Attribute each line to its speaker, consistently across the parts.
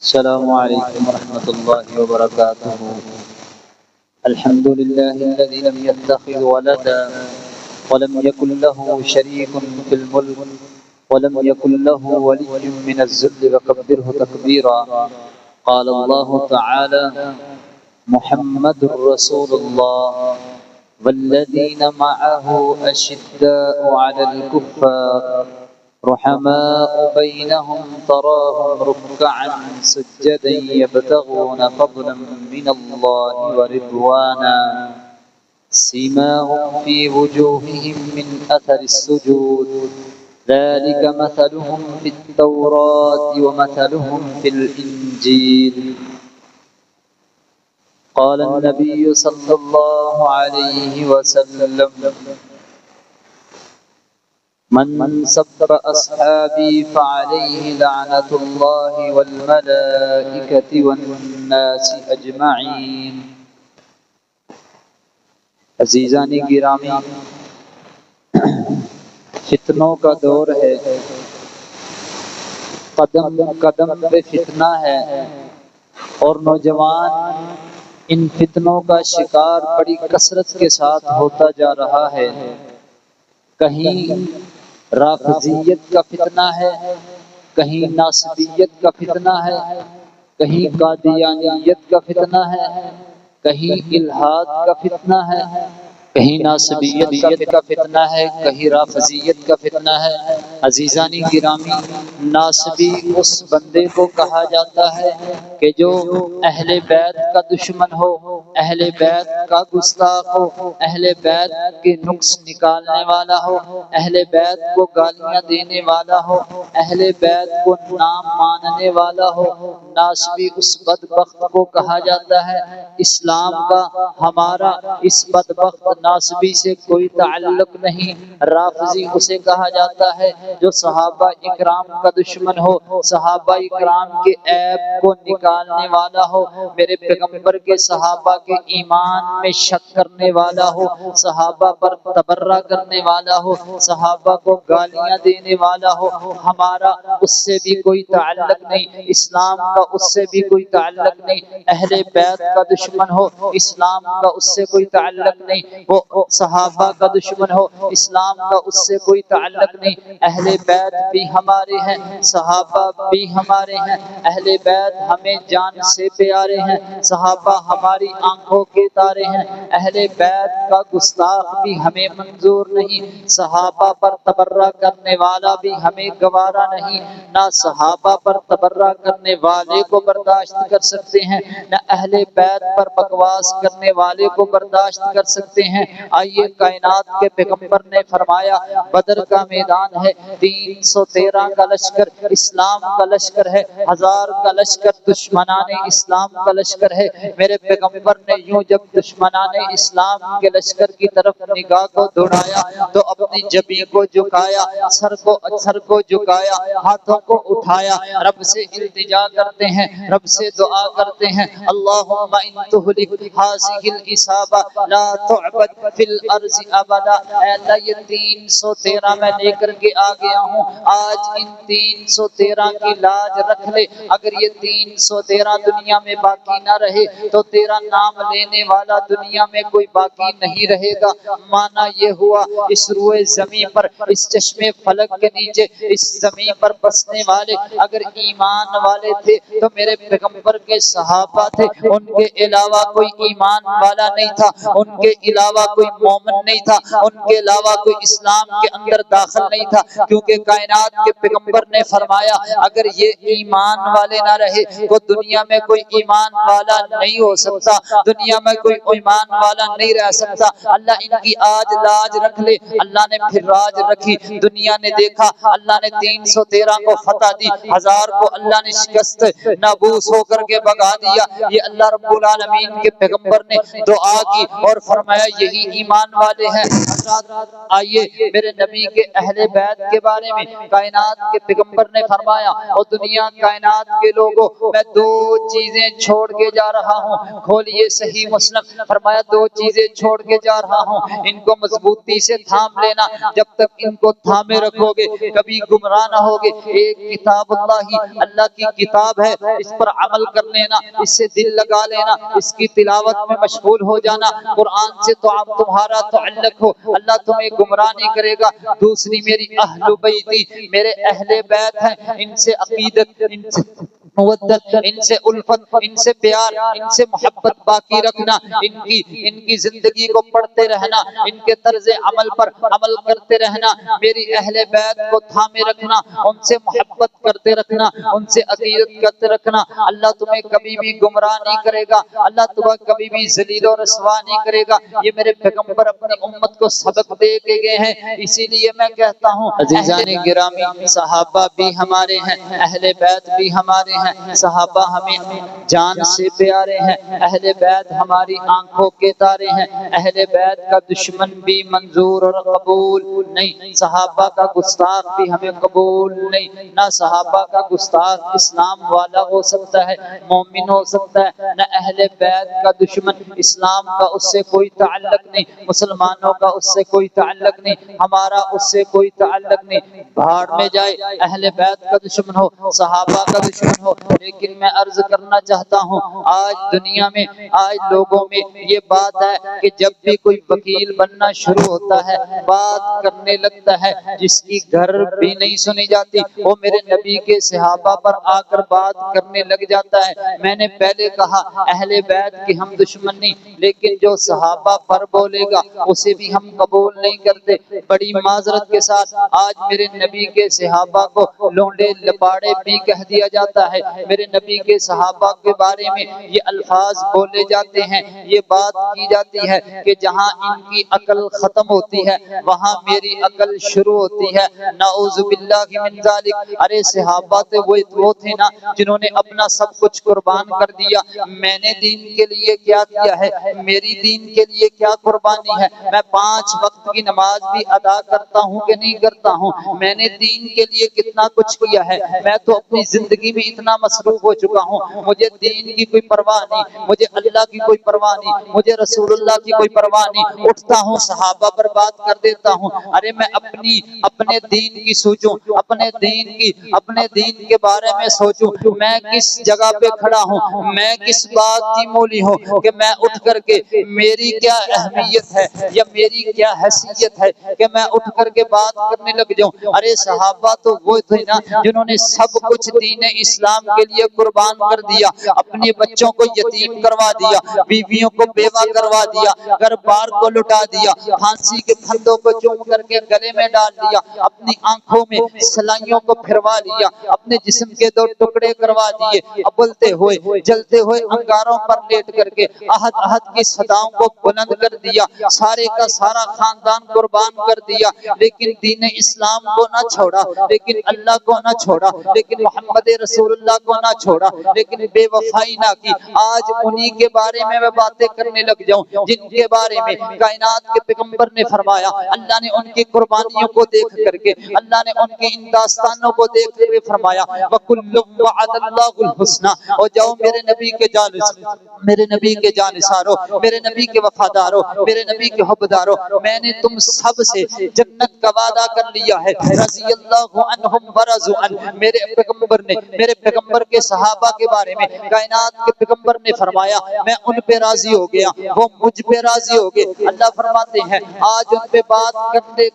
Speaker 1: السلام عليكم ورحمة الله وبركاته. الحمد لله الذي لم يتخذ ولدا ولم يكن له شريك في الملك ولم يكن له ولي من الذل وكبره تكبيرا. قال الله تعالى: محمد رسول الله والذين معه أشداء على الكفار رحماء بينهم تراهم ركعا سجدا يبتغون فضلا من الله ورضوانا سيماهم في وجوههم من أثر السجود ذلك مثلهم في التوراة ومثلهم في الإنجيل. قال النبي صلى الله عليه وسلم: من سب أصحابي فعليه لعنة الله والملائكة والناس أجمعين. عزیزان گرامی، فتنوں کا دور ہے، قدم قدم پہ فتنہ ہے، اور نوجوان ان فتنوں کا شکار بڑی کثرت کے ساتھ ہوتا جا رہا ہے۔ کہیں رافضیت کا فتنہ ہے، کہیں ناصبیت کا فتنہ ہے، کہیں قادیانیت کا فتنہ ہے، کہیں الحاد کا فتنہ ہے، کہیں ناصبیت کا فتنہ ہے، کہیں رافضیت کا فتنہ ہے۔ عزیزان گرامی، ناصبی اس بندے کو کہا جاتا ہے کہ جو اہل بیت کا دشمن ہو، اہل بیت کا گستاخ ہو، اہل بیت کے نقص نکالنے والا ہو، اہل بیت کو گالیاں دینے والا ہو، اہل بیت کو نام ماننے والا ہو۔ ناصبی اس بدبخت کو کہا جاتا ہے۔ اسلام کا ہمارا اس بدبخت ناصبی سے کوئی تعلق نہیں۔ رافضی اسے کہا جاتا ہے جو صحابہ اکرام کا دشمن ہو، صحابہ اکرام کے عیب کو نکالنے والا ہو، میرے پیغمبر کے صحابہ کے ایمان میں شک کرنے والا ہو، صحابہ پر تبرہ کرنے والا ہو، صحابہ کو گالیاں دینے والا ہو۔ ہمارا اس سے بھی کوئی تعلق نہیں، اسلام کا اس سے بھی کوئی تعلق نہیں۔ اہل بیت کا دشمن ہو، اسلام کا اس سے کوئی تعلق نہیں۔ وہ صحابہ کا دشمن ہو، اسلام کا اس سے کوئی تعلق نہیں۔ اہل بیت بھی ہمارے ہیں، صحابہ بھی ہمارے ہیں۔ اہل بیت ہمیں جان سے پیارے ہیں، صحابہ ہماری آنکھوں کے تارے ہیں۔ اہل بیت کا گستاخ بھی ہمیں منظور نہیں، صحابہ پر تبرہ کرنے والا بھی ہمیں گوارا نہیں۔ نہ صحابہ پر تبرہ کرنے والے کو برداشت کر سکتے ہیں، نہ اہل بیت پر بکواس کرنے والے کو برداشت کر سکتے ہیں۔ آئیے، کائنات کے پیغمبر نے فرمایا، بدر کا میدان ہے، 313 کا لشکر اسلام کا لشکر ہے، 1000 کا لشکر دشمنان اسلام کا لشکر ہے۔ میرے پیغمبر نے یوں جب دشمنان اسلام کے لشکر کی طرف نگاہ کو دوڑایا تو اپنی جبین کو جھکایا، سر کو جھکایا، ہاتھوں کو اٹھایا، رب سے التجا کرتے ہیں، رب سے دعا کرتے ہیں، اللہم ان تہلک ہذہ العصابہ لا تعبد فی الارض ابدا۔ اے اللہ، یہ 313 میں لے کر کے آ گیا ہوں، آج ان 313 کی لاج رکھ لے۔ اگر یہ 313 دنیا میں باقی نہ رہے تو تیرا نام لینے والا دنیا میں کوئی باقی نہیں رہے گا۔ مانا یہ ہوا، اس روئے زمین پر، اس چشمے فلک کے نیچے، اس زمین پر بسنے والے اگر ایمان والے تھے تو میرے پیغمبر کے صحابہ تھے، ان کے علاوہ کوئی ایمان والا نہیں تھا، ان کے علاوہ کوئی مومن نہیں تھا، ان کے علاوہ کوئی اسلام کے اندر داخل نہیں تھا، کیونکہ کائنات کے پیغمبر نے فرمایا اگر یہ ایمان والے نہ رہے تو دنیا میں کوئی ایمان والا نہیں ہو سکتا، دنیا میں کوئی ایمان والا نہیں رہ سکتا۔ اللہ ان کی آج لاج رکھ لے۔ اللہ نے پھر راج رکھی، دنیا نے دیکھا، اللہ نے 313 کو فتح دی، 1000 کو اللہ نے شکست نابوس ہو کر کے بھگا دیا۔ یہ اللہ رب العالمین کے پیغمبر نے دعا کی اور فرمایا یہی ایمان والے ہیں۔ آئیے، میرے نبی کے اہل بیت کے بارے میں کائنات کے پیغمبر نے فرمایا، اور دنیا کائنات کے لوگوں، میں 2 چیزیں چھوڑ کے جا رہا ہوں۔ کھولیے صحیح مسلم فرمایا دو چیزیں چھوڑ کے جا رہا ہوں، ان کو مضبوطی سے تھام لینا، جب تک ان کو تھامے رکھو گے کبھی گمراہ نہ ہوگے۔ ایک کتاب اللہ، اللہ کی کتاب ہے، اس پر عمل کر لینا، اس سے دل لگا لینا، اس کی تلاوت میں مشغول ہو جانا، قرآن سے تو آپ تمہارا تعلق ہو، اللہ تمہیں گمراہ نہیں کرے گا۔ دوسری میری اہل بیتی، میرے اہل بیت ہیں، ان سے عقیدت، ان سے مودت، ان سے الفت، ان سے پیار، ان سے محبت باقی رکھنا، ان کی زندگی کو پڑھتے رہنا، ان کے طرز عمل پر عمل کرتے رہنا، میری اہل بیت کو تھامے رکھنا، ان سے محبت کرتے رکھنا، ان سے عقیدت کرتے رکھنا۔ اللہ تمہیں کبھی بھی گمراہ نہیں کرے گا، اللہ تمہیں کبھی بھی ذلیل و رسوا نہیں کرے گا۔ یہ میرے پیغمبر اپنی امت کو سبق دے کے گئے ہیں، اسی لیے میں کہتا ہوں عزیزان گرامی، صحابہ بھی ہمارے ہیں، اہل بیت بھی ہمارے ہیں، صحابہ ہمیں جان سے پیارے ہیں، اہل بیت ہماری آنکھوں کے تارے ہیں، اہل بیت کا دشمن بھی منظور اور قبول نہیں، صحابہ کا گستاخ بھی ہمیں قبول نہیں، نہ صحابہ کا گستاخ اسلام والا ہو سکتا ہے، مومن ہو سکتا ہے، نہ اہل بیت کا دشمن اسلام کا اس سے کوئی تعلق نہیں، مسلمانوں کا اس سے کوئی تعلق نہیں، ہمارا اس سے کوئی تعلق نہیں، بھاڑ میں جائے، اہل بیت کا دشمن ہو، صحابہ کا دشمن ہو۔ لیکن میں عرض کرنا چاہتا ہوں، آج دنیا میں، آج لوگوں میں یہ بات ہے کہ جب بھی کوئی وکیل بننا شروع ہوتا ہے، بات کرنے لگتا ہے، جس کی گھر بھی نہیں سنی جاتی وہ میرے نبی کے صحابہ پر آ کر بات کرنے لگ جاتا ہے۔ میں نے پہلے کہا اہل بیت کی ہم دشمن نہیں، لیکن جو صحابہ پر بولے گا اسے بھی ہم قبول نہیں کرتے۔ بڑی معذرت کے ساتھ آج میرے نبی کے صحابہ کو لونڈے لپاڑے بھی کہہ دیا جاتا ہے، میرے نبی کے صحابہ کے بارے میں یہ الفاظ بولے جاتے ہیں، یہ بات کی جاتی ہے کہ جہاں ان کی عقل ختم ہوتی ہے وہاں میری عقل شروع ہوتی ہے، نعوذ باللہ من ذالک۔ ارے صحابہ تو وہ تھے نا جنہوں نے اپنا سب کچھ قربان کر دیا۔ میں نے دین کے لیے کیا کیا ہے، میری دین کے لیے کیا قربانی ہے، میں 5 وقت کی نماز بھی ادا کرتا ہوں کہ نہیں کرتا ہوں، میں نے دین کے لیے کتنا کچھ کیا ہے، میں تو اپنی زندگی میں اتنا مصروف ہو چکا ہوں، مجھے دین کی کوئی پرواہ نہیں، مجھے اللہ کی کوئی پرواہ نہیں، مجھے رسول اللہ کی کوئی پرواہ نہیں، اٹھتا ہوں صحابہ پر بات کر دیتا ہوں۔ ارے میں اپنے دین کی سوچوں، اپنے دین کے بارے میں سوچوں، میں کس جگہ پہ کھڑا ہوں، میں کس بات کی مولی ہوں کہ میں اٹھ کر کے میری کیا اہمیت ہے یا میری کیا حیثیت ہے کہ میں اٹھ کر کے بات کرنے لگ جاؤں۔ ارے صحابہ تو وہ تھے نا جنہوں نے سب کچھ دین اسلام کے لیے قربان کر دیا، اپنے بچوں کو یتیم کروا دیا، بیویوں کو بیوہ کروا دیا، گھر بار کو لٹا دیا، پھانسی کے پھندوں کو چوم کر کے گلے میں ڈال دیا، اپنی آنکھوں میں سلائیوں کو پھروا دیا، اپنے جسم کے 2 ٹکڑے کروا دیے، ابلتے ہوئے جلتے ہوئے انگاروں پر لیٹ کر کے احد کی صداؤں کو بلند کر دیا، سارے کا سارا خاندان قربان کر دیا، لیکن دین اسلام کو نہ چھوڑا، لیکن اللہ کو نہ چھوڑا، لیکن محمد رسول اللہ کو نہ چھوڑا، لیکن بے وفائی نہ کی۔ آج انہی کے بارے میں باتیں کرنے لگ جاؤں جن کے بارے میں کائنات کے پیغمبر نے فرمایا، اللہ نے ان کی قربانیوں کو دیکھ کر کے، اللہ نے ان کی ان داستانوں کو دیکھ کر کے فرمایا وَكُلٌّ وَعَدَ اللَّهُ الْحُسْنَى۔ اور جاؤ میرے نبی کے جانثارو، میرے نبی کے وفادارو، میرے نبی کے حبدارو، میں نے تم سب سے جنت کا وعدہ کر لیا ہے، رضی اللہ عنہم ورضوا عنہ۔ میرے پیغمبر نے، میرے پیغمبر کے صحابہ کے بارے میں کائنات کے پیغمبر نے فرمایا میں ان پہ راضی ہو گیا، وہ مجھ پہ راضی ہو گئے۔ اللہ فرماتے ہیں آج ان پہ بات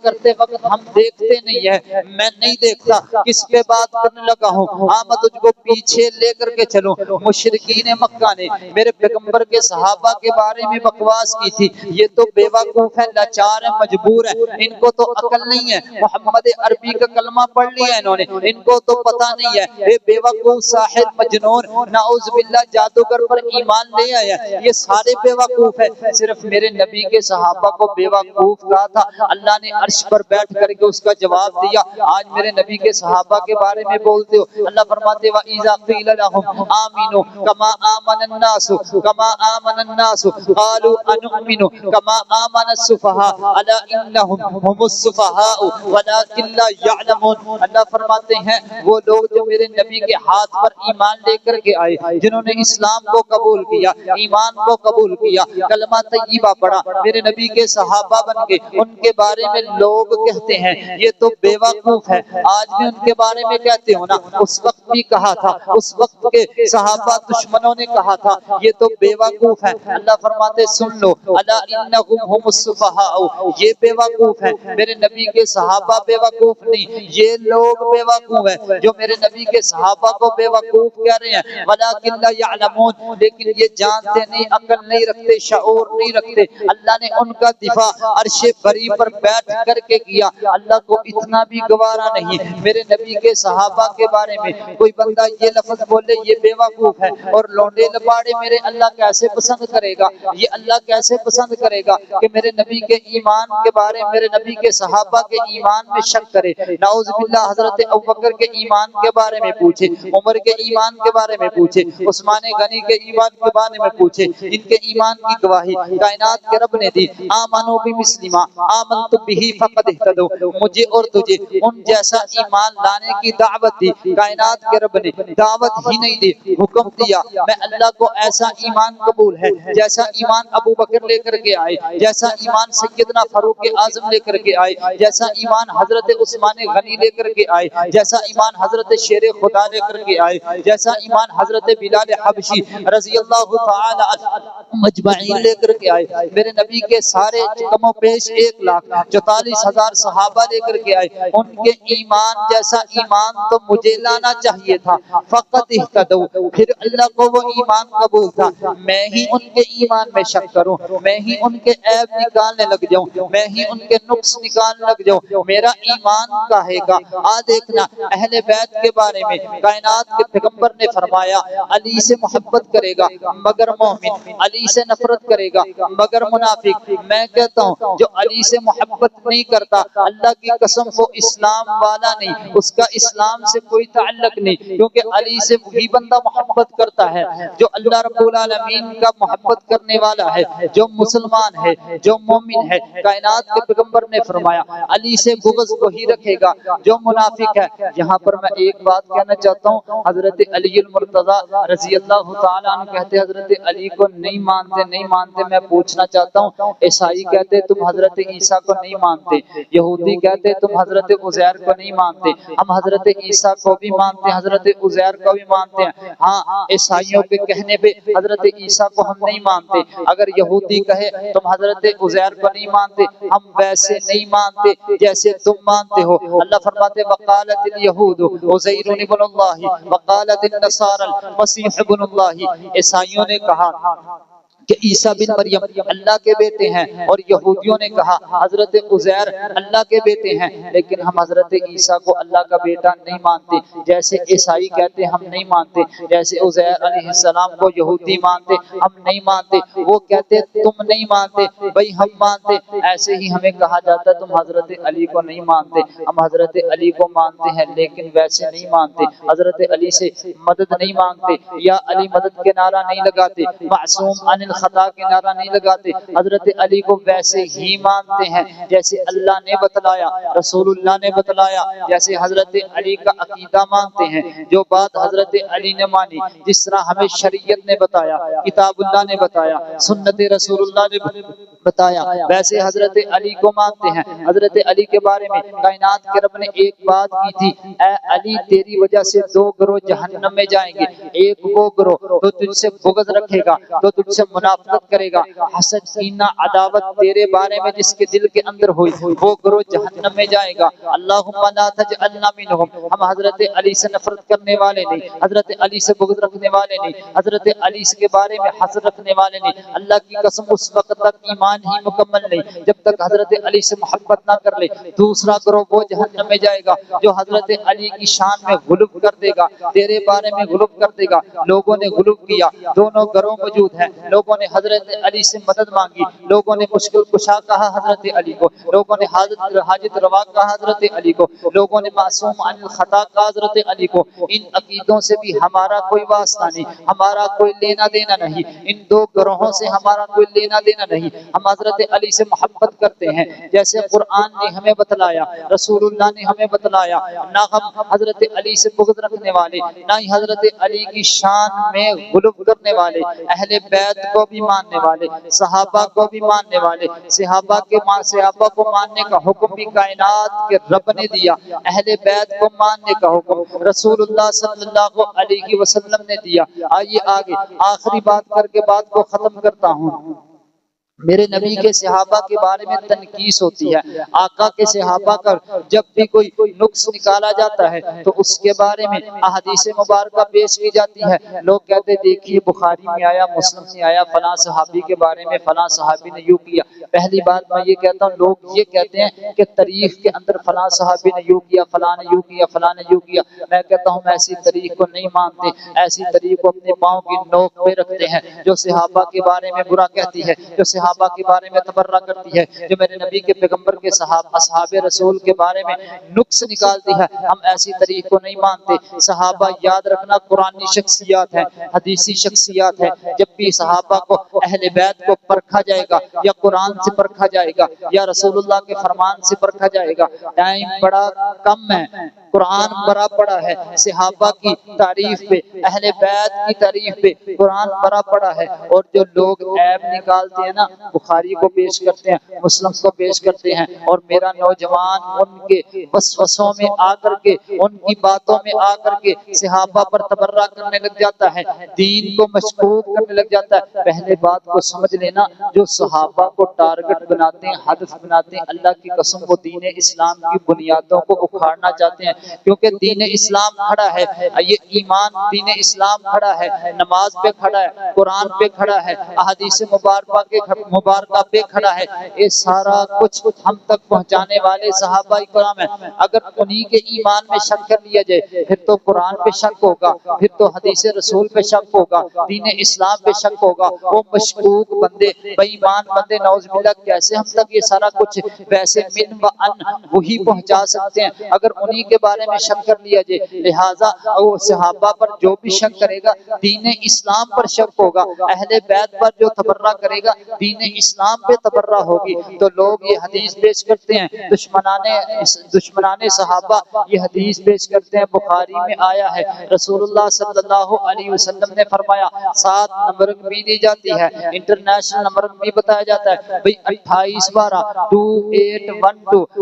Speaker 1: کرتے وقت ہم دیکھتے نہیں ہیں، میں نہیں دیکھتا کس پہ بات کرنے لگا ہوں، میں تجھ کو پیچھے لے کر کے چلوں۔ مشرکین مکہ نے میرے پیغمبر کے صحابہ کے بارے میں بکواس کی تھی، یہ تو بے وقوف ہے، لاچار ہے، مجبور ہے، ان کو تو عقل نہیں ہے، محمد عربی کا کلمہ پڑھ لیا انہوں نے، ان کو تو پتہ نہیں ہے، یہ بے وقوف ساحر مجنون نعوذ باللہ جادوگر پر ایمان لے آیا، یہ سارے بے وقوف ہے۔ صرف میرے نبی کے صحابہ کو بے وقوف کہا تھا، اللہ نے عرش پر بیٹھ کر کے اس کا جواب دیا۔ آج میرے نبی کے صحابہ کے بارے میں بولتے ہو، اللہ فرماتے وَإِذَا قِيلَ لَهُمْ آمِنُوا كَمَا آمَنَ النَّاسُ قَالُوا أَنُؤْمِنُ كَمَا آمَنَ السُّفَهَاءُ أَلَا إِنَّهُمْ هُمُ السُّفَهَاءُ وَلَكِنْ لَا يَعْلَمُونَ۔ اللہ فرماتے ہیں وہ لوگ جو میرے نبی کے حال ہاتھ پر ایمان لے کر کے آئے، جنہوں نے اسلام کو قبول کیا، ایمان کو قبول کیا، کلمہ طیبہ پڑھا، میرے نبی کے صحابہ بن گئے، ان کے بارے میں لوگ کہتے ہیں یہ تو بے وقوف ہے، آج بھی ان کے بارے میں کہتے ہو نا، اس وقت بھی کہا تھا، اس وقت کے صحابہ دشمنوں نے کہا تھا یہ تو بے وقوف ہے۔ اللہ فرماتے سن لو، الا انہم هم السفہاء، یہ بے وقوف ہے، میرے نبی کے صحابہ بے وقوف نہیں، یہ لوگ بے وقوف ہیں جو میرے نبی کے صحابہ کو بے وقوف کہہ رہے ہیں، ولکن لا یعلمون، لیکن یہ جانتے نہیں، عقل نہیں رکھتے، شعور نہیں رکھتے۔ اللہ نے ان کا دفاع عرش بری پر بیٹھ کر کے کیا، اللہ کو اتنا بھی گوارا نہیں میرے نبی کے صحابہ کے بارے میں کوئی بندہ یہ لفظ بولے یہ بے وقوف ہے، اور لونڈے لپاڑے میرے اللہ کیسے پسند کرے گا، یہ اللہ کیسے پسند کرے گا کہ میرے نبی کے ایمان کے بارے میں، میرے نبی کے صحابہ کے ایمان میں شک کرے۔ نعوذ باللہ، حضرت ابوبکر کے ایمان کے بارے میں پوچھے، عمر کے ایمان کے بارے میں پوچھے، عثمان غنی کے ایمان کے بارے میں پوچھے، ان کے ایمان کی گواہی کائنات کے رب نے دی، آمنوا بمثل ما آمنت به فقد اهتدوا، مجھے اور تجھے ان جیسا ایمان لانے کی دعوت دی، کائنات کے رب نے دعوت ہی نہیں دی، حکم دیا، میں اللہ کو ایسا ایمان قبول ہے جیسا ایمان ابو بکر لے کر کے آئے، جیسا ایمان سیدنا فاروق اعظم لے کر کے آئے، جیسا ایمان حضرت عثمان غنی لے کر کے آئے، جیسا ایمان حضرت شیر خدا لے کر کے آئے، جیسا ایمان حضرت بلال حبشی رضی اللہ تعالی عنہ مجمعین لے کر کے آئے، میرے نبی کے سارے کم و بیش 1,44,000 صحابہ لے کر کے آئے، ان کے ایمان جیسا ایمان تو مجھے لانا چاہیے تھا، فقط اہتدوا، پھر اللہ کو وہ ایمان قبول تھا، میں ہی ان کے ایمان میں شک کروں، میں ہی ان کے عیب نکالنے لگ جاؤں، میں ہی ان کے نقص نکالنے لگ جاؤں، میرا ایمان کہے گا۔ دیکھنا اہل بیت کے بارے میں کائنات کے پیغمبر نے فرمایا علی سے محبت کرے گا مگر مومن، علی سے نفرت کرے گا مگر منافق۔ میں کہتا ہوں جو علی سے محبت نہیں کرتا اللہ کی قسم وہ اسلام والا نہیں، اس کا اسلام سے کوئی تعلق نہیں، کیونکہ علی سے وہی بندہ محبت کرتا ہے جو اللہ رب العالمین کا محبت کرنے والا ہے، جو مسلمان ہے، جو مومن ہے۔ کائنات کے پیغمبر نے فرمایا علی سے بغض وہی رکھے گا جو منافق ہے۔ یہاں پر میں ایک بات کہنا چاہتا ہوں، حضرت علی المرتضی رضی اللہ تعالیٰ عنہ کہتے حضرت علی کو نہیں مانتے، میں پوچھنا چاہتا ہوں، عیسائی کہتے تم حضرت عیسیٰ کو نہیں مانتے، یہودی کہتے تم حضرت عزیر کو نہیں مانتے، ہم حضرت عیسیٰ کو بھی مانتے ہیں، حضرت عزیر کو بھی مانتے ہیں، ہاں عیسائیوں کے کہنے پہ حضرت عیسیٰ کو ہم نہیں مانتے، اگر یہودی کہے تم حضرت عزیر کو نہیں مانتے، ہم ویسے نہیں مانتے جیسے تم مانتے ہو۔ اللہ فرماتے وقالت الیہود عزیر ابن اللہ وقالت النصارى المسیح ابن اللہ، عیسائیوں نے کہا کہ عیسیٰ بن مریم اللہ کے بیٹے ہیں، اور یہودیوں نے کہا حضرت عزیر اللہ کے بیٹے ہیں، لیکن ہم حضرت عیسیٰ کو اللہ کا بیٹا نہیں مانتے، جیسے عیسائی کہتے ہم نہیں مانتے، جیسے عزیر علیہ السلام کو یہودی مانتے ہم نہیں مانتے، وہ کہتے تم نہیں مانتے بھئی ہم مانتے، ایسے ہی ہمیں کہا جاتا تم حضرت علی کو نہیں مانتے، ہم حضرت علی کو مانتے ہیں لیکن ویسے نہیں مانتے، حضرت علی سے مدد نہیں مانگتے، یا علی مدد کے نعرہ نہیں لگاتے، معصوم عن خطا کے نعرہ نہیں لگاتے، حضرت علی کو ویسے ہی مانتے ہیں جیسے اللہ نے بتلایا، رسول اللہ نے بتلایا، جیسے حضرت علی کا عقیدہ مانتے ہیں، جو بات حضرت علی نے مانی، جس طرح ہمیں شریعت نے بتایا، کتاب اللہ نے بتایا، سنت رسول اللہ نے بتایا، ویسے حضرت علی کو مانتے ہیں۔ حضرت علی کے بارے میں کائنات کے رب نے ایک بات کی تھی، اے علی تیری وجہ سے 2 گروہ جہنم میں جائیں گے، ایک وہ گروہ تو تجھ سے بغض رکھے گا، تو تجھ سے منافقت کرے گا، حسد کینہ عداوت تیرے بارے میں جس کے دل کے اندر ہوئی، وہ گروہ جہنم میں جائے گا۔ اللہم لا تجعلنا منہم، ہم حضرت علی سے نفرت کرنے والے نہیں، حضرت علی سے بغض رکھنے والے نہیں، حضرت علی کے بارے میں حسد رکھنے والے نہیں، اللہ کی قسم اس وقت تک ایمان ہی مکمل نہیں جب تک حضرت علی سے محبت نہ کر لے۔ دوسرا گروہ وہ جہنم میں جائے گا جو حضرت علی کی شان میں غلو کر دے گا، تیرے بارے میں غلو کر دے گا، لوگوں نے غلو کیا، دونوں گروہ موجود ہیں، لوگوں لوگوں نے حضرت علی سے مدد مانگی، لوگوں نے مشکل کشا کہا حضرت علی کو، لوگوں نے حاجت روا کہا حضرت علی کو، لوگوں نے معصوم عن الخطا کہا حضرت علی کو۔ ان عقیدوں سے بھی ہمارا کوئی واسطہ نہیں، ہمارا کوئی لینا دینا نہیں، ان دو گروہوں سے ہمارا کوئی لینا دینا نہیں۔ ہم حضرت علی سے محبت کرتے ہیں جیسے قرآن نے ہمیں بتلایا، رسول اللہ نے ہمیں بتلایا۔ نہ ہم حضرت علی سے بغض رکھنے والے، نہ ہی حضرت علی کی شان میں غلو کرنے والے، اہل بیت کو بھی ماننے والے، صحابہ کو بھی ماننے والے۔ صحابہ کو ماننے کا حکم بھی کائنات کے رب نے دیا، اہل بیت کو ماننے کا حکم رسول اللہ صلی اللہ علیہ وسلم نے دیا۔ آئیے آگے آخری بات کر کے بات کو ختم کرتا ہوں۔ میرے نبی کے صحابہ کے بارے میں تنقیس ہوتی ہے، آقا کے صحابہ کا جب بھی کوئی نقص نکالا جاتا ہے تو اس کے بارے میں احادیث مبارکہ پیش کی جاتی ہے۔ لوگ کہتے ہیں دیکھیے بخاری میں آیا، مسلم میں آیا، فلاں صحابی کے بارے میں فلاں صحابی نے یوں کیا۔ پہلی بات میں یہ کہتا ہوں، لوگ یہ کہتے ہیں کہ تاریخ کے اندر فلاں صحابی نے یوں کیا، فلاں نے یوں کیا، فلاں نے یوں کیا۔ میں کہتا ہوں ایسی تاریخ کو نہیں مانتے، ایسی تاریخ کو اپنے پاؤں کی نوک پہ رکھتے ہیں۔ جو صحابہ کے بارے میں برا کہتی ہے، جو صحابہ کے بارے میں تبرہ کرتی ہے، جو میرے نبی کے پیغمبر کے اصحاب رسول کے بارے میں نقص نکالتی ہے، ہم ایسی طریق کو نہیں مانتے۔ صحابہ یاد رکھنا قرآنی شخصیات ہے، حدیثی شخصیات ہے۔ جب بھی صحابہ کو اہل بیت کو پرکھا جائے گا، یا قرآن سے پرکھا جائے گا، یا رسول اللہ کے فرمان سے پرکھا جائے گا۔ ٹائم بڑا کم ہے، قرآن بڑا پڑا ہے، صحابہ کی تعریف پہ، اہل بیت کی تعریف پہ قرآن بڑا پڑا ہے۔ اور جو لوگ عیب نکالتے ہیں نا، بخاری کو پیش کرتے ہیں، مسلم کو پیش کرتے ہیں، اور میرا نوجوان ان کے وسوسوں میں آ کر کے، ان کی باتوں میں آ کر کے صحابہ پر تبرہ کرنے لگ جاتا ہے، دین کو مشکوک کرنے لگ جاتا ہے۔ پہلے بات کو سمجھ لینا، جو صحابہ کو ٹارگٹ بناتے ہیں، ہدف بناتے ہیں، اللہ کی قسم وہ دین اسلام کی بنیادوں کو اکھاڑنا چاہتے ہیں۔ کیونکہ دین اسلام کھڑا ہے، یہ ایمان دین اسلام کھڑا ہے، نماز پہ کھڑا ہے، قرآن پہ کھڑا ہے، احادیث مبارکہ پہ کھڑا ہے۔ یہ سارا کچھ ہم تک پہنچانے والے صحابہ کرام ہیں۔ اگر انہی کے ایمان میں شک کر لیا جائے، پھر تو قرآن پہ شک ہوگا، پھر تو حدیث رسول پہ شک ہوگا، دین اسلام پہ شک ہوگا۔ وہ مشکوک بندے، بے ایمان بندے، نعوذ باللہ، کیسے ہم تک یہ سارا کچھ ویسے من و ان وہی پہنچا سکتے ہیں اگر انہی کے بارے میں شک کر لیا جائے۔ لہٰذا وہ صحابہ پر جو بھی شک کرے گا، دین اسلام پر شک ہوگا۔ اہل بیت پر جو تبرہ کرے گا، دین اسلام پہ تبرہ ہوگی۔ تو لوگ یہ حدیث پیش کرتے ہیں، دشمنان صحابہ یہ حدیث پیش کرتے ہیں، بخاری میں آیا ہے، رسول اللہ صلی اللہ علیہ وسلم نے فرمایا، 7 نمبر بھی دی جاتی ہے، انٹرنیشنل نمبر بھی بتایا جاتا ہے، بھئی 28/12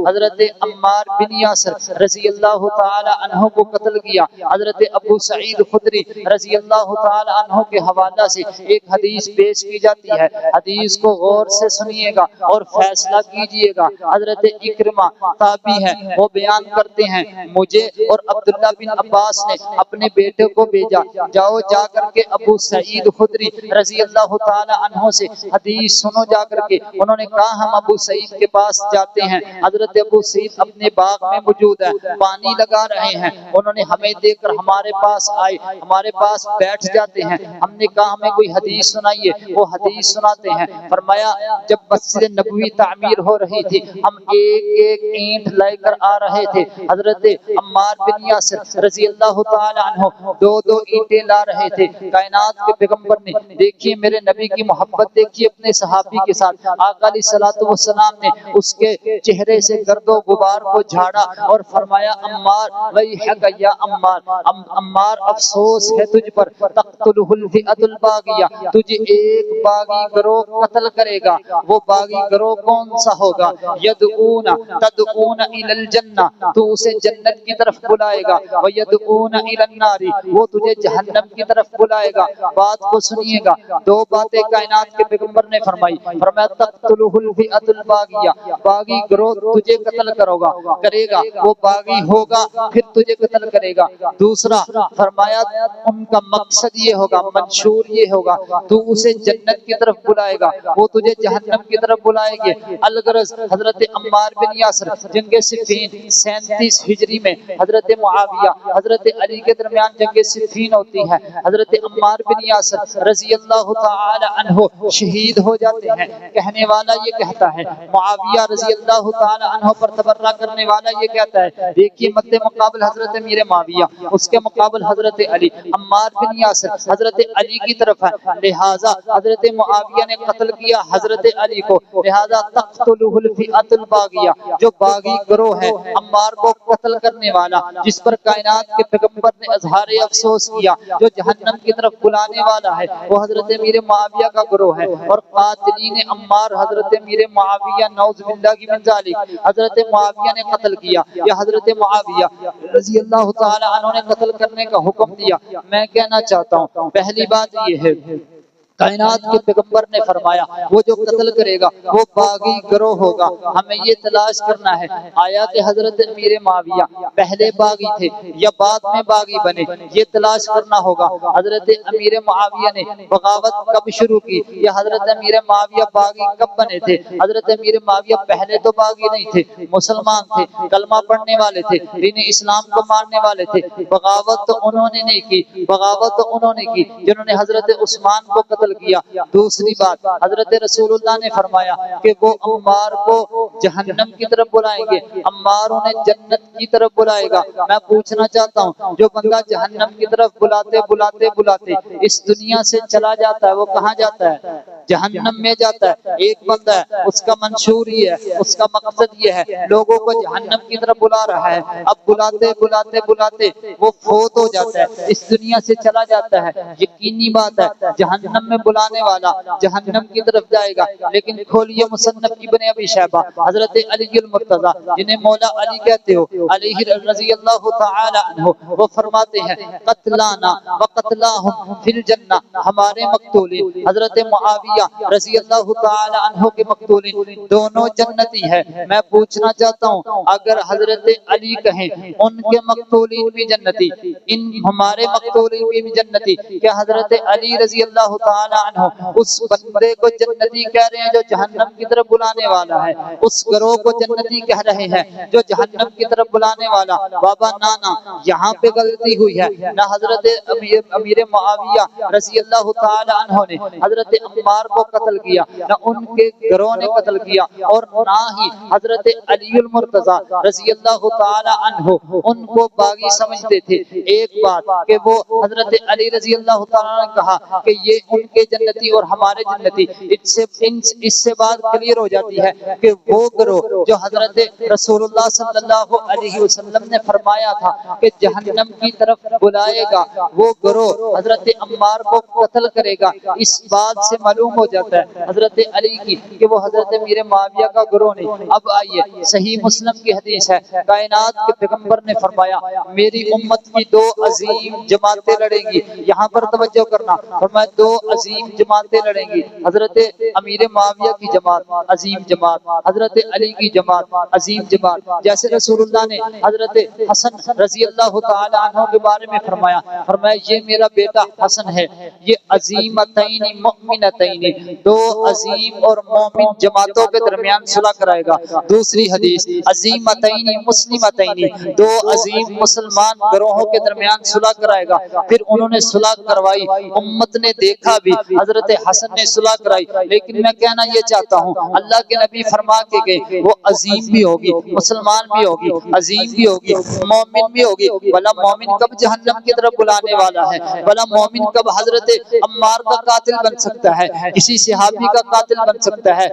Speaker 1: حضرت عمار بن یاسر رضی اللہ تعالی عنہ کو قتل کیا۔ حضرت ابو سعید خدری رضی اللہ تعالی عنہ کے حوالہ سے ایک حدیث پیش کی جاتی ہے، حدیث کو غور سے سنیے گا اور فیصلہ کیجئے گا۔ حضرت اکرمہ تابعی ہے، وہ بیان کرتے ہیں، مجھے اور عبداللہ بن عباس نے اپنے بیٹے کو بھیجا، جاؤ جا کر کے ابو سعید خدری رضی اللہ تعالی عنہ سے حدیث سنو جا کر کے۔ انہوں نے کہا ہم ابو سعید کے پاس جاتے ہیں۔ حضرت ابو سعید اپنے باغ میں موجود ہے، پانی لگا رہے ہیں۔ انہوں نے ہمیں دیکھ کر ہمارے پاس آئے، ہمارے پاس بیٹھ جاتے ہیں۔ ہم نے کہا ہمیں کوئی حدیث سنائیے، وہ حدیث سناتے ہیں۔ فرمایا جب مسجد نبوی تعمیر ہو رہی تھی، ہم ایک ایک اینٹ لے کر آ رہے تھے۔ حضرت عمار بن یاسر رضی اللہ تعالی عنہ 2 اینٹیں لا رہے تھے۔ کائنات کے پیغمبر نے دیکھیے میرے نبی کی محبت دیکھیے اپنے صحابی کے ساتھ، آقا علیہ الصلوۃ والسلام نے اس کے چہرے سے گرد و غبار کو جھاڑا اور فرمایا عمار ویحک یا عمار، عمار افسوس ہے تجھ پر، تقتلہ الفئۃ الباغیہ، تجھے ایک باغی گروہ قتل کرے گا۔ وہ باغی گروہ کون سا ہوگا؟ تدعون الی الجنہ، تو اسے جنت کی طرف بلائے گا، ویدعون الی النار، وہ تجھے جہنم کی طرف بلائے گا۔ بات کو سنیے گا، 2 باتیں کائنات کے پیغمبر نے فرمائی۔ فرمایا تقتلہ الفئۃ الباغیہ، باغی گروہ تجھے قتل کرے گا، وہ باغی ہو ہوگا پھر تجھے قتل کرے گا۔ دوسرا فرمایا ان کا مقصد یہ ہوگا، منشور یہ ہوگا، تو اسے جنت کی طرف بلائے گا، وہ تجھے جہنم کی طرف بلائے گے۔ الغرض حضرت عمار بن یاسر جنگ صفین 37 ہجری میں حضرت معاویہ حضرت علی کے درمیان جنگ صفین ہوتی ہے، حضرت عمار بن یاسر رضی اللہ تعالی عنہ شہید ہو جاتے ہیں۔ کہنے والا یہ کہتا ہے، معاویہ رضی اللہ تعالی عنہ پر تبرہ کرنے والا یہ کہتا ہے، دیکھیے مد مقابل حضرت امیر معاویہ، اس کے مقابل حضرت علی، عمار بن یاسر حضرت علی کی طرف ہے، لہذا حضرت معاویہ نے قتل کیا حضرت علی کو، لہذا تقتلہ الفئۃ الباغیہ، جو باغی گروہ ہے عمار کو قتل کرنے والا، جس پر کائنات کے پیغمبر نے اظہار افسوس کیا، جو جہنم کی طرف بلانے والا ہے، وہ حضرت امیر معاویہ کا گروہ ہے، اور قاتلین عمار حضرت امیر معاویہ نعوذ باللہ من ذالک، حضرت معاویہ نے قتل کیا یا حضرت معاویہ رضی اللہ تعالی عنہ نے قتل کرنے کا حکم دیا۔ میں کہنا چاہتا ہوں پہلی بات یہ ہے، کائنات کے پیغمبر نے فرمایا وہ جو قتل کرے گا وہ باغی گروہ ہوگا۔ ہمیں یہ تلاش کرنا ہے آیا کہ حضرت امیر معاویہ پہلے باغی تھے یا بعد میں باغی بنے، یہ تلاش کرنا ہوگا۔ حضرت امیر معاویہ نے بغاوت کب شروع کی یا حضرت امیر معاویہ باغی کب بنے تھے؟ حضرت امیر معاویہ پہلے تو باغی نہیں تھے، مسلمان تھے، کلمہ پڑھنے والے تھے، دین اسلام کو ماننے والے تھے۔ بغاوت تو انہوں نے نہیں کی، بغاوت تو انہوں نے کی جنہوں نے حضرت عثمان کو قتل کیا۔ دوسری بات، حضرت رسول اللہ نے فرمایا کہ وہ عمار کو جہنم کی طرف بلائیں گے، عمار انہیں جنت کی طرف بلائے گا۔ میں پوچھنا چاہتا ہوں جو بندہ جہنم کی طرف بلاتے بلاتے بلاتے اس دنیا سے چلا جاتا ہے وہ کہاں جاتا ہے؟ جہنم میں جاتا ہے۔ ایک بندہ ہے اس کا منشور یہ ہے، اس کا مقصد یہ ہے، لوگوں کو جہنم کی طرف بلا رہا ہے، اب بلاتے بلاتے بلاتے وہ فوت ہو جاتا ہے، اس دنیا سے چلا جاتا ہے۔ یقینی بات ہے جہنم میں بلانے والا جہنم کی طرف جائے گا۔ لیکن کھولیے مصنف ابن ابی شیبہ، حضرت علی المرتضی جنہیں مولا علی کہتے ہو علیہ رضی اللہ تعالی عنہ، وہ فرماتے ہیں قتلانا وقتلاہم فی الجنہ، ہمارے مقتولین حضرت معاویہ رضی اللہ تعالی عنہ کے مقتولین دونوں جنتی ہے۔ میں پوچھنا چاہتا ہوں اگر حضرت علی کہیں ان کے مقتولین بھی جنتی، ان ہمارے مقتولین بھی جنتی، کیا حضرت علی رضی اللہ تعالی عنہ اس بندے کو جنتی کہہ رہے ہیں جو جہنم کی طرف بلانے والا ہے، اس گروہ کو جنتی کہہ رہے ہیں جو جہنم کی طرف بلانے والا؟ بابا نانا یہاں پہ غلطی ہوئی ہے، نہ حضرت امیر معاویہ رضی اللہ تعالی عنہ نے حضرت عمار کو قتل کیا، نہ ان کے گروہ نے قتل کیا، اور نہ ہی حضرت علی المرتضی رضی اللہ تعالی عنہ ان کو باغی سمجھتے تھے۔ ایک بات کہ وہ حضرت علی رضی اللہ تعالی عنہ نے کہا کہ یہ ان کے جنتی اور ہمارے جنتی، اس سے بات کلیئر ہو جاتی ہے کہ وہ گروہ جو حضرت رسول اللہ صلی اللہ علیہ وسلم نے فرمایا تھا کہ جہنم کی طرف بلائے گا، وہ گروہ حضرت عمار کو قتل کرے گا۔ اس بات سے معلوم ہو جاتا ہے حضرت علی کی کہ وہ حضرت امیر معاویہ کا گروہ نہیں۔ اب آئیے صحیح مسلم کی حدیث ہے، کائنات کے پیغمبر نے فرمایا میری امت کی دو عظیم جماعتیں لڑیں گی۔ یہاں پر توجہ کرنا، فرمایا دو عظیم جماعتیں لڑیں گی، حضرت امیر معاویہ کی جماعت عظیم جماعت، حضرت علی کی جماعت عظیم جماعت۔ جیسے رسول اللہ نے حضرت حسن رضی اللہ تعالی عنہ کے بارے میں فرمایا یہ میرا بیٹا حسن ہے، یہ عظیمتین مؤمنتین، دو عظیم اور مومن جماعتوں کے درمیان صلح کرائے گا۔ دوسری حدیث عظیمتین مسلمتین، دو عظیم مسلمان گروہوں کے درمیان صلح کرائے گا۔ پھر انہوں نے صلح کروائی، امت نے دیکھا بھی حضرت حسن نے صلح کرائی، لیکن میں کہنا یہ چاہتا ہوں اللہ کے نبی فرما کے گئے وہ عظیم بھی ہوگی، مسلمان بھی ہوگی، عظیم بھی ہوگی، مومن بھی ہوگی۔ بھلا مومن کب جہنم کی طرف بلانے والا ہے؟ بھلا مومن کب حضرت عمار کا قاتل بن سکتا ہے، کسی صحابی کا قاتل بن سکتا ہے؟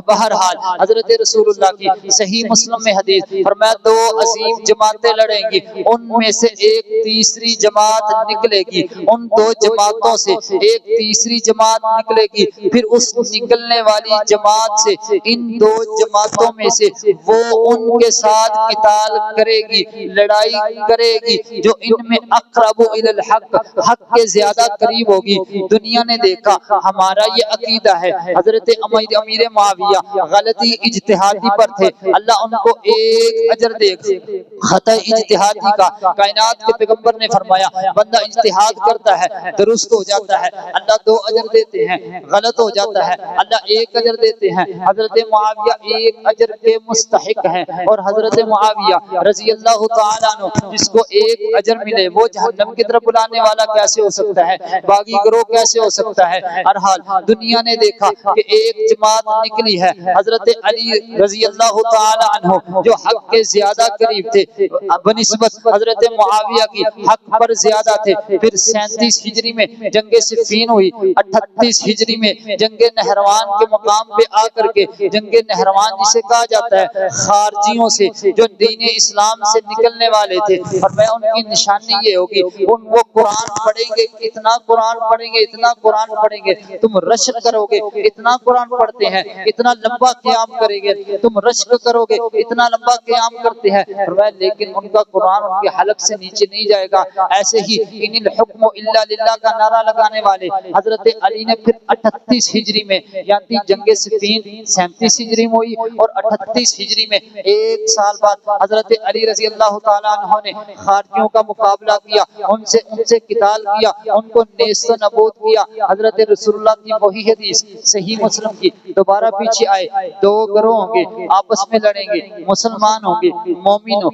Speaker 1: بہرحال حضرت رسول اللہ کی صحیح مسلم میں حدیث فرمایا دو عظیم جماعتیں لڑیں گی، ان میں سے ایک تیسری جماعت نکلے گی، ان دو جماعتوں سے ایک تیسری تیسری جماعت نکلے گی، پھر اس نکلنے والی جماعت سے ان دو جماعتوں میں سے وہ ان کے ساتھ قتال کرے گی، لڑائی کرے گی جو ان میں اقرب الی الحق، حق کے زیادہ قریب ہوگی۔ دنیا نے دیکھا ہمارا یہ عقیدہ ہے، حضرت امیر معاویہ غلطی اجتہادی پر تھے، اللہ ان کو ایک اجر دے گا خطا اجتہادی کا۔ کائنات کے پیغمبر نے فرمایا بندہ اجتہاد کرتا ہے درست ہو جاتا ہے، اللہ 2 اجر دیتے ہیں، غلط ہو جاتا ہے اللہ 1 اجر دیتے ہیں۔ حضرت معاویہ 1 اجر کے مستحق ہیں، اور حضرت معاویہ رضی اللہ تعالیٰ عنہ جس کو 1 اجر ملے وہ جہنم کی طرف بلانے والا کیسے ہو سکتا ہے، باغی گروہ کیسے ہو سکتا ہے؟ ہر دنیا نے دیکھا کہ ایک جماعت نکلی ہے، حضرت علی رضی اللہ تعالی عنہ جو حق کے زیادہ قریب تھے بنسبت حضرت معاویہ کی، حق پر زیادہ تھے۔ پھر 37 ہجری میں جنگ صفین ہوئی، 38 ہجری میں جنگ نہروان کے مقام پہ آ کر کے، جنگ نہروان جسے کہا جاتا ہے خارجیوں سے جو دین اسلام سے نکلنے والے تھے، فرمایا ان کی نشانی یہ ہوگی وہ قرآن پڑھیں گے، اتنا قرآن پڑھیں گے، اتنا قرآن پڑھیں گے تم رشک کرو گے، اتنا قرآن پڑھتے ہیں، اتنا لمبا قیام کریں گے تم رشک کرو گے، اتنا لمبا قیام کرتے ہیں، لیکن ان کا قرآن ان کے حلق سے نیچے نہیں جائے گا۔ ایسے ہی ان الحکم الا للہ کا نعرہ لگانے والے حضرت علی نے پھر 38 ہجری میں یعنی جنگ صفین 37 ہجری میں ہوئی، اور 38 ہجری میں 1 سال بعد حضرت علی رضی اللہ تعالیٰ عنہ نے خارجیوں کا مقابلہ کیا، ان سے قتال کیا، ان کو نیست و نابود کیا۔ حضرت رسول اللہ کی وہی حدیث صحیح مسلم کی، دوبارہ پیچھے آئے 2 گروہ ہوں گے آپس میں لڑیں گے، مسلمان ہوں گے، مومن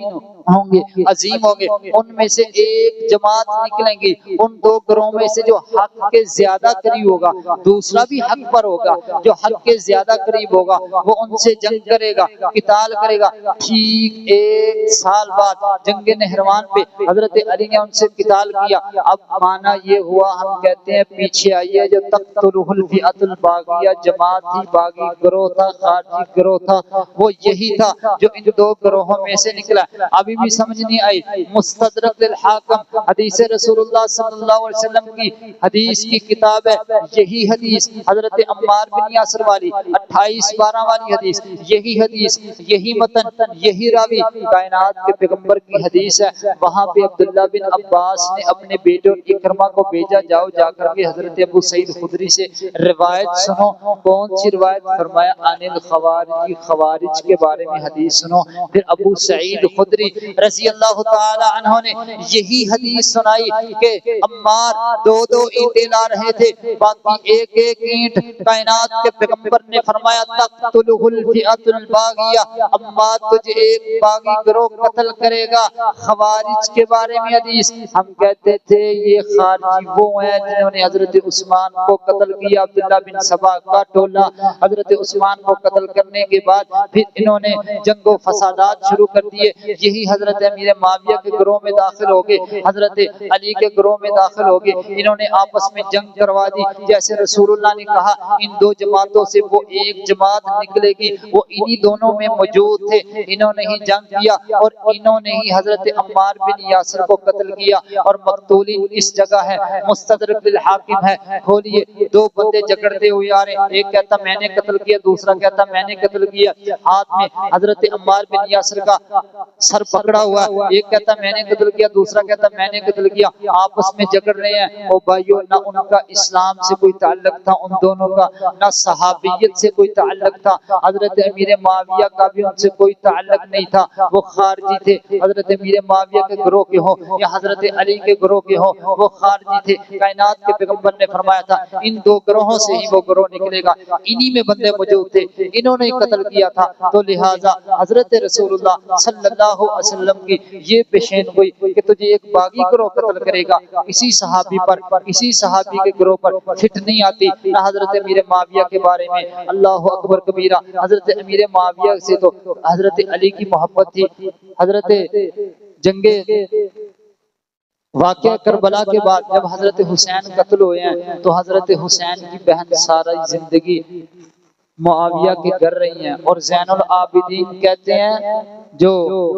Speaker 1: ہوں گے، عظیم ہوں گے، ان میں سے ایک جماعت نکلیں گی، ان 2 گروہوں میں سے جو حق کے زیادہ قریب ہوگا دوسرا بھی حق پر ہوگا، جو حق کے زیادہ قریب ہوگا وہ ان سے جنگ کرے گا، قتال کرے گا۔ ٹھیک 1 سال بعد جنگ نہروان پہ حضرت علی نے ان سے قتال کیا۔ اب معنی یہ ہوا، ہم کہتے ہیں پیچھے آئیے، جو تقتلہ الفئۃ الباغیہ، جماعت ہی باغی گروہ تھا، خارجی گروہ تھا، وہ یہی تھا جو ان 2 گروہوں میں سے نکلا۔ ابھی بھی سمجھ نہیں آئی، مستدرک للحاکم حدیث رسول اللہ صلی اللہ علیہ وسلم کی حدیث کی کتاب ہے، یہی حدیث حضرت عمار بن یاسر والی 28-12 والی حدیث، یہی حدیث، یہی متن، یہی راوی کائنات کے پیغمبر کی حدیث ہے۔ وہاں پہ عبداللہ بن عباس نے اپنے بیٹے اکرمہ کو بھیجا، جاؤ جا کر کے حضرت ابو سعید خدری سے روایت سنو۔ کون سی روایت؟ فرمایا عن الخوارج، خوارج کے بارے میں حدیث سنو۔ پھر ابو سعید خدری رضی اللہ تعالی عنہ نے یہی حدیث سنائی کہ عمار 2 اینٹیں لا رہے تھے، باقی 1 اینٹ کائنات کے پیغمبر نے فرمایا تقتلہ الفئۃ الباغیہ، عمار تجھے ایک باغی گروہ قتل کرے گا۔ خوارج کے بارے میں حدیث، ہم کہتے تھے یہ خارجی وہ ہیں جنہوں نے حضرت عثمان کو قتل کیا، عبداللہ بن سبا کا ٹولہ حضرت عثمان کو قتل کرنے کے بعد پھر انہوں نے جنگ و فسادات شروع کر دیے، یہی حضرت امیر معاویہ کے گروہ میں داخل ہو گئے، حضرت علی کے گروہ میں داخل ہو گئے، انہوں نے آپس میں جنگ کروا دی۔ جیسے رسول اللہ نے کہا ان 2 جماعتوں سے وہ ایک جماعت نکلے گی، وہ انہی دونوں میں موجود تھے، انہوں نے ہی جنگ کیا اور انہوں نے ہی حضرت عمار بن یاسر کو قتل کیا، اور مقتولین اس جگہ ہے، مستدرک للحاکم ہے، کھولیے۔ 2 بندے جھگڑتے ہوئے آ رہے ہیں، ایک کہتا میں نے قتل کیا، دوسرا کہتا میں نے قتل کیا، ہاتھ میں حضرت عمار بن یاسر کا سر پکڑا ہوا، ایک کہتا میں نے قتل کیا، دوسرا کہتا میں نے قتل کیا، آپس میں جھگڑ رہے ہیں۔ او بھائیو، نہ ان کا اسلام سے کوئی تعلق تھا ان دونوں کا، نہ صحابیت سے کوئی تعلق تھا، حضرت امیر معاویہ کا بھی ان سے کوئی تعلق نہیں تھا، وہ خارجی تھے، حضرت امیر معاویہ کے گروہ کے ہوں یا حضرت علی کے گروہ کے ہوں، وہ خارجی تھے۔ کائنات کے پیغمبر نے فرمایا تھا ان 2 گروہوں سے ہی وہ گروہ نکلے گا، انہی میں بندے موجود تھے، انہوں نے قتل کیا تھا، تو لہٰذا حضرت رسول اللہ صلی اللہ علیہ وسلم کی یہ پیشین ہوئی کہ تجھے ایک باغی گروہ قتل کرے گا، کسی صحابی پر، کسی صحابی کے گروہ پر فٹ نہیں آتی، نہ حضرت امیر معاویہ کے بارے میں۔ اللہ اکبر کبیرہ، حضرت امیر معاویہ سے تو حضرت علی کی محبت تھی۔ حضرت جنگ واقعہ کربلا کے بعد جب حضرت حسین قتل ہوئے ہیں تو حضرت حسین کی بہن ساری زندگی معاویہ کے گھر رہی ہیں، اور زین العابدین کہتے ہیں جو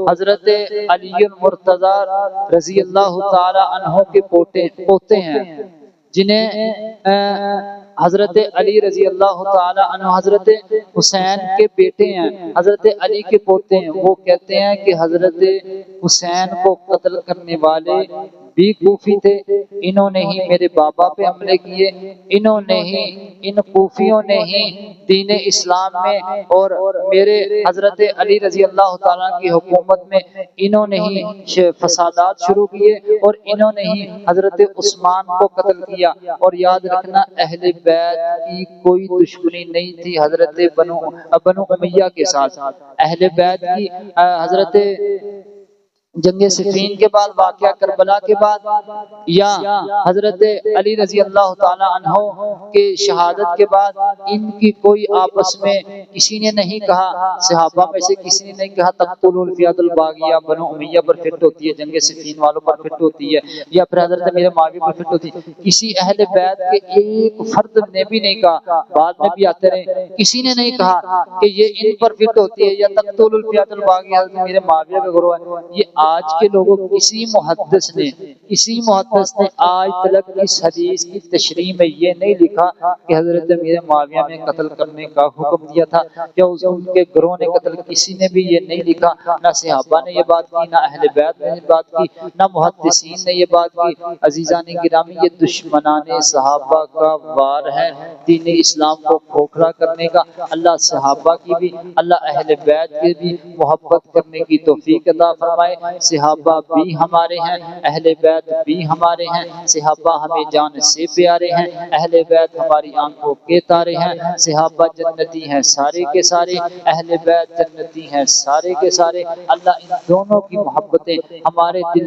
Speaker 1: حضرت علی المرتضی رضی اللہ تعالی عنہ کے پوتے ہیں، جنہیں حضرت علی رضی اللہ تعالی عنہ حضرت حسین کے بیٹے ہیں، حضرت علی کے پوتے ہیں، وہ کہتے ہیں کہ حضرت حسین کو قتل کرنے والے بھی کوفی تھے، انہوں نے ہی میرے بابا پہ حملے کیے، انہوں نے ہی، ان کوفیوں نے ہی دین اسلام میں اور میرے حضرت علی رضی اللہ تعالیٰ کی حکومت میں انہوں نے ہی فسادات شروع کیے، اور انہوں نے ہی حضرت عثمان کو قتل کیا۔ اور یاد رکھنا اہل بیت کی کوئی دشمنی نہیں تھی حضرت بنو امیہ کے ساتھ۔ اہل بیت کی حضرت جنگ صفین کے بعد، واقعہ کربلا کے بعد، یا حضرت علی رضی اللہ تعالی عنہ کے شہادت کے بعد، ان کی کوئی آپس میں کسی نے نہیں کہا، صحابہ میں سے کسی نے نہیں کہا تقتلوا الفئۃ الباغیہ، بنو امیہ پر فٹ ہوتی ہے، جنگ صفین والوں پر فٹ ہوتی ہے، یا پھر حضرت میرے معاویہ پر فٹ ہوتی ہے۔ کسی اہل بیت کے ایک فرد نے بھی نہیں کہا، بعد میں بھی آتے رہے، کسی نے نہیں کہا کہ یہ ان پر فٹ ہوتی ہے یا تقتلوا الفئۃ الباغیہ حضرت میرے معاویہ کا گروہ ہے۔ یہ آج کے لوگوں، کسی محدث نے آج تلک اس حدیث کی تشریح میں یہ نہیں لکھا کہ حضرت میرے معاویہ نے قتل کرنے کا حکم دیا تھا یا ان کے گروہ نے قتل، کسی نے بھی یہ نہیں لکھا، نہ صحابہ نے یہ بات کی، نہ اہل بیت نے یہ بات کی، نہ محدثین نے یہ بات کی۔ عزیزان گرامی، یہ دشمنان صحابہ کا وار ہے دین اسلام کو کھوکھلا کرنے کا۔ اللہ صحابہ کی بھی، اللہ اہل بیت کی بھی محبت کرنے کی توفیق عطا فرمائے۔ صحابہ بھی ہمارے ہیں، اہل بیت بھی ہمارے ہیں، صحابہ ہمیں جان سے پیارے ہیں، اہل بیت ہماری آنکھوں کے تارے ہیں۔ صحابہ جنتی ہیں سارے کے سارے، اہل بیت جنتی ہیں سارے کے سارے۔ اللہ ان دونوں کی محبتیں ہمارے دل